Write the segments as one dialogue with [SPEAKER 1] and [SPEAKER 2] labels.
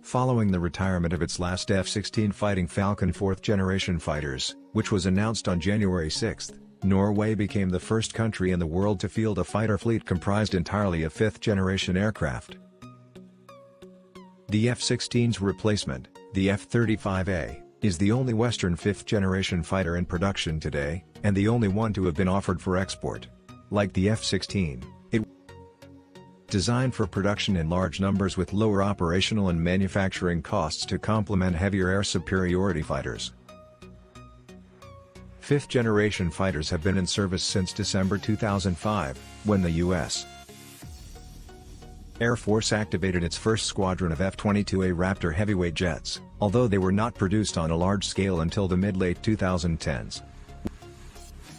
[SPEAKER 1] Following the retirement of its last F-16 Fighting Falcon fourth-generation fighters, which was announced on January 6, Norway became the first country in the world to field a fighter fleet comprised entirely of fifth-generation aircraft. The F-16's replacement, the F-35A, is the only Western fifth-generation fighter in production today, and the only one to have been offered for export. Like the F-16, it was designed for production in large numbers with lower operational and manufacturing costs to complement heavier air superiority fighters. Fifth-generation fighters have been in service since December 2005, when the U.S. Air Force activated its first squadron of F-22A Raptor heavyweight jets, although they were not produced on a large scale until the mid-late 2010s.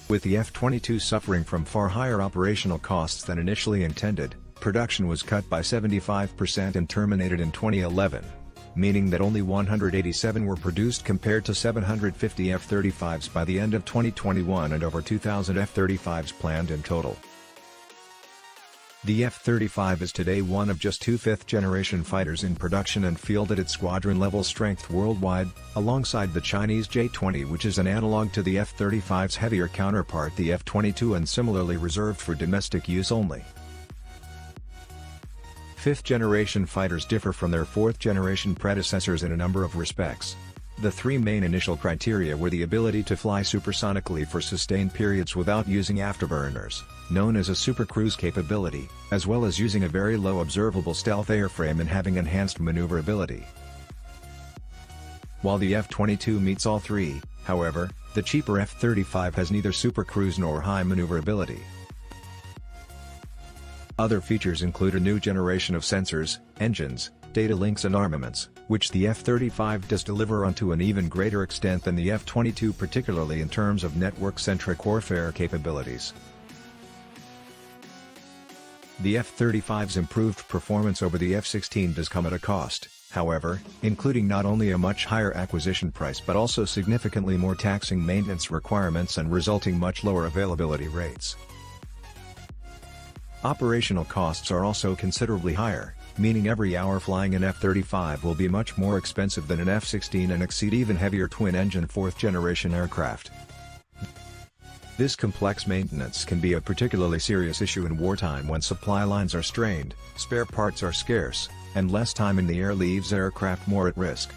[SPEAKER 1] With the F-22 suffering from far higher operational costs than initially intended, production was cut by 75% and terminated in 2011, meaning that only 187 were produced compared to 750 F-35s by the end of 2021 and over 2,000 F-35s planned in total. The F-35 is today one of just two fifth-generation fighters in production and fielded at squadron-level strength worldwide, alongside the Chinese J-20, which is an analog to the F-35's heavier counterpart the F-22 and similarly reserved for domestic use only. Fifth-generation fighters differ from their fourth-generation predecessors in a number of respects. The three main initial criteria were the ability to fly supersonically for sustained periods without using afterburners, known as a supercruise capability, as well as using a very low observable stealth airframe and having enhanced maneuverability. While the F-22 meets all three, however, the cheaper F-35 has neither supercruise nor high maneuverability. Other features include a new generation of sensors, engines, data links and armaments, which the F-35 does deliver on to an even greater extent than the F-22, particularly in terms of network-centric warfare capabilities. The F-35's improved performance over the F-16 does come at a cost, however, including not only a much higher acquisition price but also significantly more taxing maintenance requirements and resulting much lower availability rates. Operational costs are also considerably higher, meaning every hour flying an F-35 will be much more expensive than an F-16 and exceed even heavier twin-engine fourth-generation aircraft. This complex maintenance can be a particularly serious issue in wartime when supply lines are strained, spare parts are scarce, and less time in the air leaves aircraft more at risk.